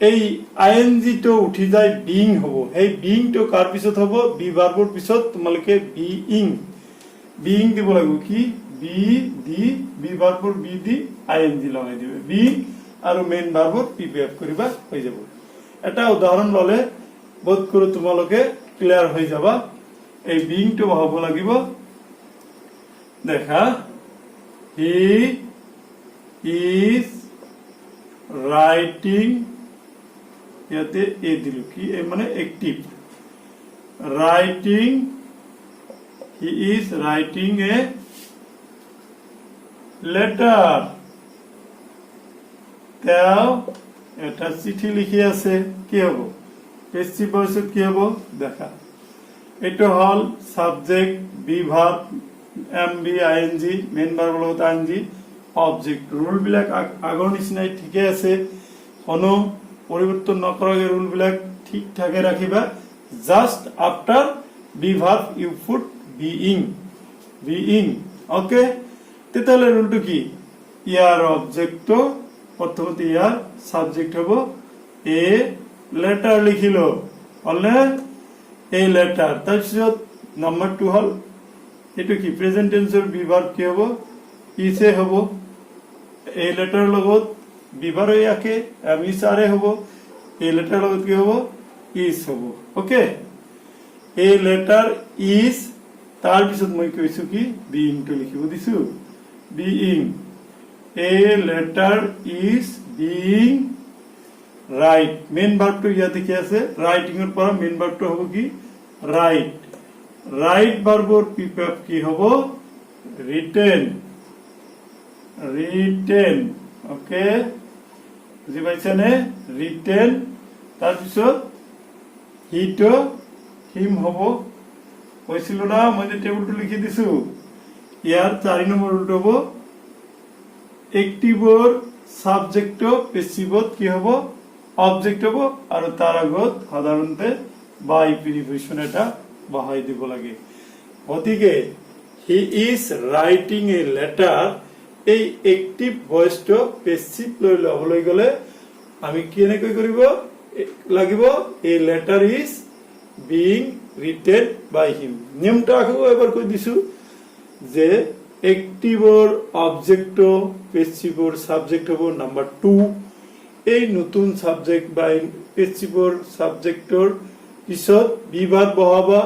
এই আইএনজি টো উঠি যায় বিং হ'ব, সেই বিং টো কাৰ পিছত হ'ব, বি ভাৰ্বৰ পিছত তোমালোকে বিং দিব লাগিব, কি বি দি বি ভাৰ্বৰ বি দি আইএনজি লগাই দিবে, বিং আৰু মেইন ভাৰ্বৰ পিপিএফ কৰিবা হৈ যাব। এটা উদাহৰণ ললে বোধ কৰো তোমালোকে ক্লিয়াৰ হৈ যাবা। এই বিং টো হ'ব লাগিব, দেখা হি ইজ রাইটিং, ইয়াতে এ দিল কি মানে active, writing, he is writing a letter, তেওঁ এটা চিঠি লিখি আছে, কি হব পেসিভ ভয়েসত কি হব দেখা। এটা হল subject be verb am be ING main ভাৰ্বৰ লগত আইএনজি অবজেক্ট। ৰুল বিলাক আগৰ নিচিনাই ঠিকে আছে, কোনো পৰিৱৰ্তন নকৰাকৈ ৰুল বিলাক ঠিক ঠাকে ৰাখিবা। Just after B verb you put being, okay. তেতিয়াহ'লে ৰুলটো কি, ইয়াৰ অবজেক্ট প্ৰথমতে ইয়াৰ সাবজেক্ট হব এ লেটাৰ লিখিলো, হলে এই লেটাৰ। তাৰপিছত নাম্বাৰ 2 হল এইটো কি প্ৰেজেন্ট টেন্সৰ বি ভাৰ্ব কি হব ইছে হব, এই লেটাৰ লগত বি ভাৰ্ব ইয়াকে এম ইজ আৰে হব, এই লেটাৰ লগত কি হব ইজ হব, ওকে। এই লেটাৰ ইজ, তাৰ পিছত মই কৈছো কি বিইং টো লিখিব দিছো, বিইং, এই letter is being write. Main ভার্বটো ইয়াতে কি আছে, রাইটিং এর পর মেইন ভার্বটো হবো কি রাইট, রাইট ভার্বর পিপিএফ কি হবো রিটেন, ওকে বুঝি পাইছানে, রিটেন। তাৰপিছত হিটো হিম হব, কৈছিলো না মই যে টেবুলটো লিখি দিছো। ইয়াৰ 4 নম্বৰ ৰুলটো হব এক্টিভৰ সাবজেক্ট পেসিভত কি হব অবজেক্ট হব, আৰু তাৰ আগত সাধাৰণতে বাই প্ৰিপজিশন এটা বহাই দিব লাগে। গতিকে he is writing a letter, এই এক্টিভ ভয়েসটো পেসিভ লৈ ল'বলৈ গলে আমি কেনেকৈ কৰিব লাগিব, এই letter is being written by him. নিয়মটা আকৌ এবাৰ কৈ দিছো যে এক্টিভৰ অবজেক্ট পেসিভৰ সাবজেক্ট হব নাম্বাৰ 2। এই নতুন সাবজেক্ট বা পেসিভৰ সাবজেক্টৰ পিছত বি ভাৰ্ব বহাবা,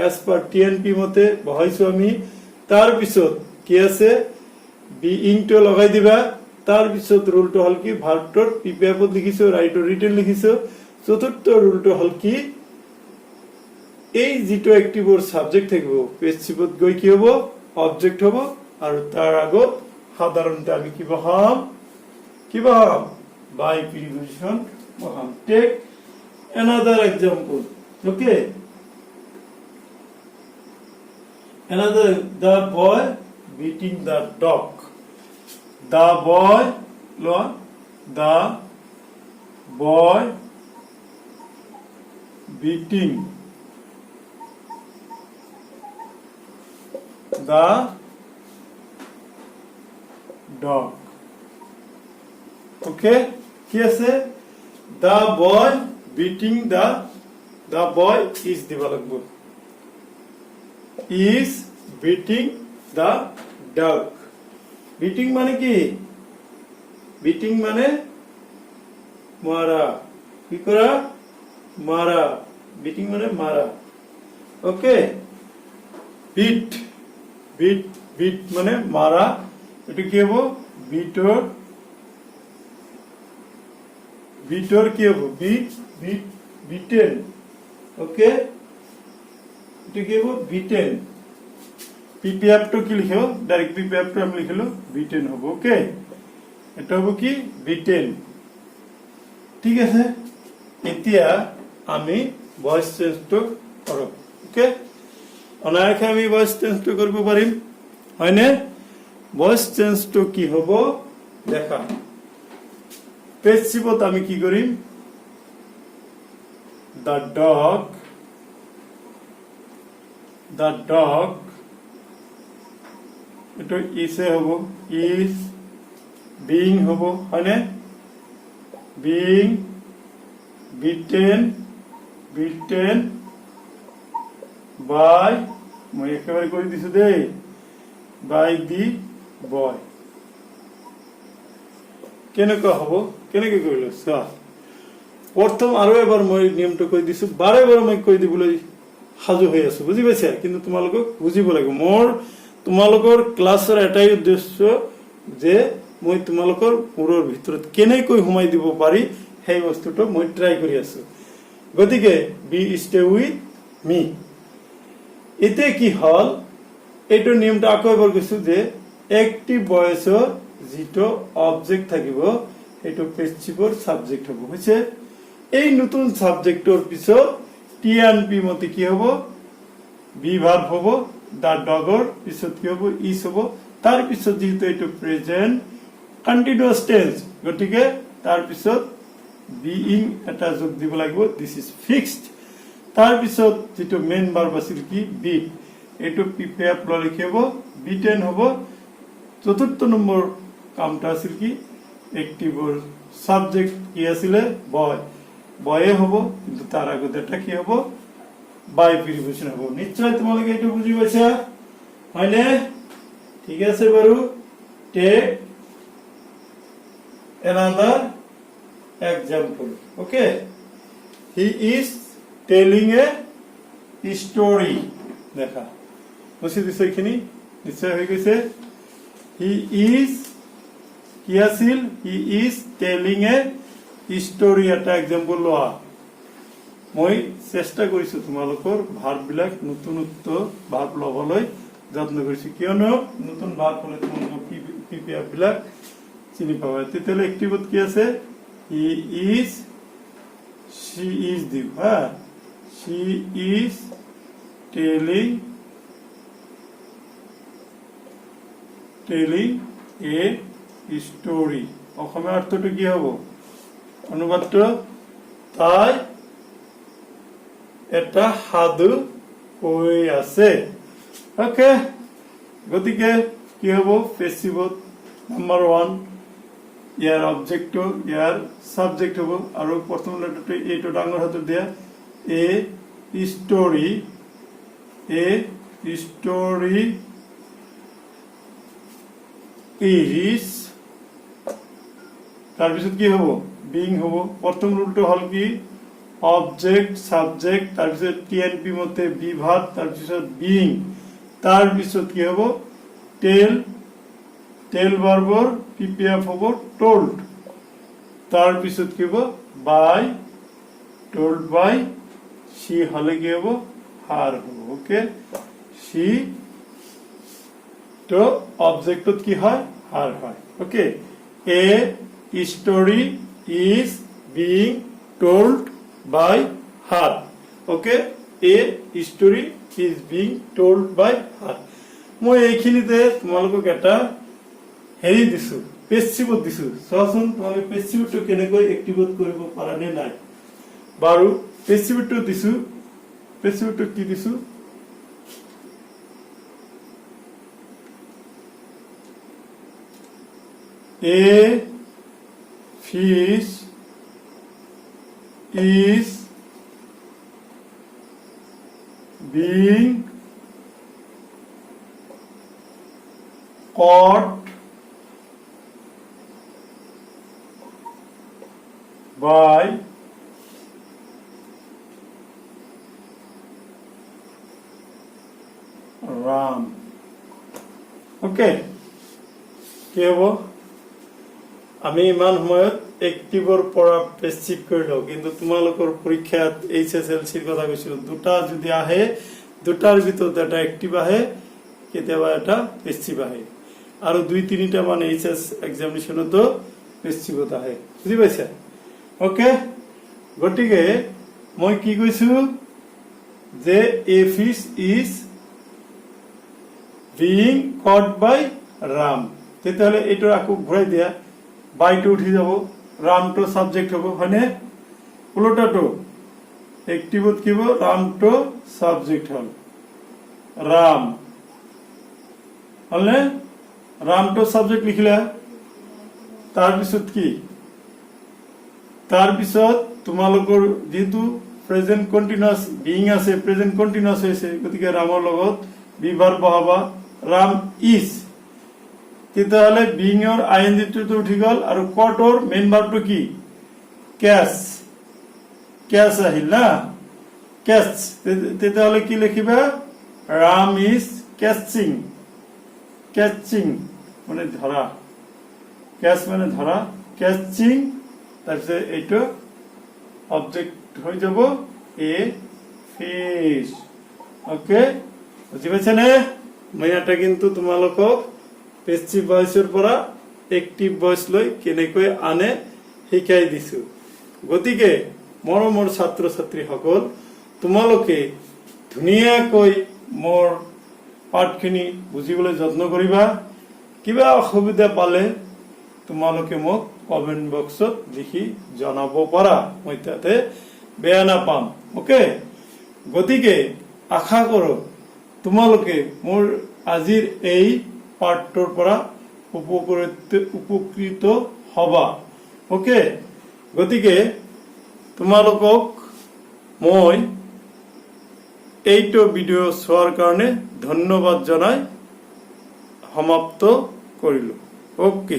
এজ পাৰ টিএনপি মতে বহাইছো আমি। তাৰ পিছত কি আছে বিইং টো লগাই দিবা, তাৰ পিছত ৰুলটো হল কি ভাৰ্বটোৰ পিপিএফত লিখিছো, ৰাইটৰ ৰিটেন লিখিছো। চতুৰ্থ ৰুলটো হল কি এই যিটো এক্টিভৰ সাবজেক্ট থাকিব পেসিভত গৈ কি হব অবজেক্ট হব, আৰু তাৰ আগত সাধাৰণতে আমি কি বহাম বাই প্রিপজিশন বহাম। Take another example, okay, another, the boy beating the dog, the boy beating the dog, okay, কি আছে the boy beating the boy is দিব লাগব, is beating the dog। beating মানে কি, beating মানে মারা, কি করা মারা, beating মানে মারা, ওকে। beat মানে মারা, এটা কি হবো বিটর কি হবো বিটেন, ওকে, এটা কি হবো বিটেন। পিপিএফ টো কি লিখিব ডাইরেক্ট পিপিএফ টো আমি লিখিলো B10 হ'ব ওকে এটা হ'ব কি B10 ঠিক আছে এতিয়া আমি ভয়েস চেঞ্জ টো কৰব ওকে অনায়াসে আমি ভয়েস চেঞ্জ টো কৰিব পাৰিম হয়নে ভয়েস চেঞ্জ টো কি হ'ব দেখা পেসিভত আমি কি কৰিম the dog এটা ইসে হব is being হব হয়নে being beaten by মই একেবারে করে দিছো দে by the boy কেনেকৈ হব কেনেকৈ কৰিলো চা প্ৰথম আৰো এবাৰ মই নিয়মটো কৈ দিছো বাৰে বাৰে মই কৈ দিবলৈ সাজু হৈ আছো বুজি পাইছা কিন্তু তোমালোকক বুজিব লাগিব মোৰ তোমালোকৰ ক্লাছৰ এটাই উদ্দেশ্য যে মই তোমালোকৰ পুৰৰ ভিতৰত কেনেকৈ সোমাই দিব পাৰি সেই বস্তুটো মই ট্ৰাই কৰি আছো গতিকে বি ষ্টে উইথ মি এতে কি হল এইটো নিয়মটা আকৌ এবাৰ কৈছো যে একটিভ ভয়েসৰ যেটো অবজেক্ট থাকিব এইটো পেসিভৰ সাবজেক্ট হ'ব হৈছে এই নতুন সাবজেক্টৰ পিছত টিএনপি মতে কি হ'ব বি ভাৰ্ব হ'ব দা ডগৰ পিছত কি হ'ব ইজ হ'ব তাৰ পিছত যেহেতু এইটো প্ৰেজেন্ট কন্টিনিউয়াস টেন্স গতিকে তাৰ পিছত বিইং এটা যোগ দিব লাগিব দিস ইজ ফিক্সড তাৰ পিছত যেটো মেইন ভার্ব আছিল কি বি এইটো পিপিএফ ল লিখিব B10 হ'ব চতুৰ্থ নম্বৰ কামটা আছিল কি একটিভৰ সাবজেক্ট কি আছিল বয় বয়ে হব কিন্তু তার আগতে এটা কি হব বাই প্রিপোজিশন হব নিশ্চয় তোমালোকে এটা বুঝি পাইছা হয়নে ঠিক আছে বাৰু tech another example okay he is telling a story দেখা বুঝি দিছে এখিনি নিশ্চয় হৈ গৈছে he is কি আছিল he is telling a story এটা एग्जांपल লোৱা মই চেষ্টা কৰিছো তোমালোকৰ ভাৰ্ব বিলাক নতুনত্ব ভাৰ্ব লবলৈ যত্ন কৰিছো কিয়নো নতুন ভাৰ্ব হলে তোমালোকৰ পিপিএফ বিলাক চিনি পাবা তেতিয়ালে একটিভত কি আছে he is she is দিও হ্যাঁ she is telling a story অসমীয়া অৰ্থটো কি হ'ব অনুবাদটো তাই এটা সাধু কৈ আছে ওকে গতিকে কি হ'ব পেসিভত নাম্বার 1 ইয়াৰ অবজেক্ট ইয়াৰ সাবজেক্ট হ'ব আৰু প্ৰথম লেটাৰটো এইটো ডাঙৰ হাতৰ দিয়া এ story is তাৰপিছত কি হ'ব being হ'ব প্ৰথম ৰুলটো হল কি অবজেক্ট সাবজেক্ট তাৰপিছত টিএনপি মতে বি ভাৰ্ব তাৰপিছত being তাৰপিছত কি হ'ব টেল ভাৰ্বৰ পিপিএফ হ'ব told তাৰপিছত কি হ'ব by told by she হলে কি হ'ব her হ'ব ওকে she তো অবজেক্টত কি হয় her হয় okay a story is being told by her okay a story is being told by her মই এইখিনিতে তোমালোকক এটা হেৰি দিছো পেসিভত দিছো সচোন তোমালোকে পেসিভটো কেনেকৈ এক্টিভেট কৰিব পাৰা নে নাই বাৰু পেসিভটো দিছো পেসিভটো কি দিছো a fish is being caught by Ram. Okay. কি হ'ব আমি ইমান সময়ত এক্টিভৰ পৰা পেসিভ কৰিলো কিন্তু তোমালোকৰ পৰীক্ষাত এইচএসএলসিৰ কথা কৈছিলো দুটা যদি আহে দুটাৰ ভিতৰত এটা এক্টিভ আহে কেতিয়াবা এটা পেচিভ আহে আৰু 2-3টা মান এইচএস এক্সামিনেশনতো পেচিভত আহে বুজি পাইছা ওকে গতিকে মই কি কৈছো যে a fish is being caught by Ram তেতিয়াহলে এইটো আকৌ ঘূৰাই দিয়া বাইটো উঠি যাব রামটো সাবজেক্ট হ'ব হয়নে উল্টাটো একটিভত কিব রামটো সাবজেক্ট হল রাম হলনে রামটো সাবজেক্ট লিখিলা তাৰপিছত কি তাৰপিছত তোমালোকৰ যেটো প্ৰেজেন্ট কন্টিনিউয়াস বিং আছে প্ৰেজেন্ট কন্টিনিউয়াস হৈছে গতিকে ৰামৰ লগত বি ভাৰ্ব বহাবা ৰাম ইজ তেতিয়াহলে বিং এৰ আইএনজি টো উঠি গল আৰু কটৰ মেইন ভার্বটো কি ক্যাচ ক্যাচ আহিল না ক্যাচ তেতিয়াহলে কি লিখিবা রাম ইজ ক্যাচিং ক্যাচিং মানে ধরা ক্যাচ মানে ধরা ক্যাচিং তাৰপিছত এইটো অবজেক্ট হৈ যাব এ ফিশ ওকে বুজি পাইছা নে মই এটা কিন্তু তোমালোকক পেসিভ ভয়েসৰ পৰা এক্টিভ ভয়েস লৈ কেনেকৈ আনে শিকাই দিছো গতিকে মৰমৰ ছাত্ৰ ছাত্ৰী সকল তোমালোকে ধুনীয়াকৈ মোৰ পাঠখিনি বুজিবলৈ যত্ন কৰিবা কিবা অসুবিধা পালে তোমালোকে মোক কমেন্ট বক্সত লিখি জনাব পাৰা মই তাতে বেয়া নাপাম ওকে গতিকে আশা কৰো তোমালোকে মোৰ আজিৰ এই পাঠটোৰ পৰা উপকৃত হবা ওকে গতিকে তোমালোকক মই এইটো ভিডিও চোৱাৰ কাৰণে ধন্যবাদ জনাই সমাপ্ত কৰিলো ওকে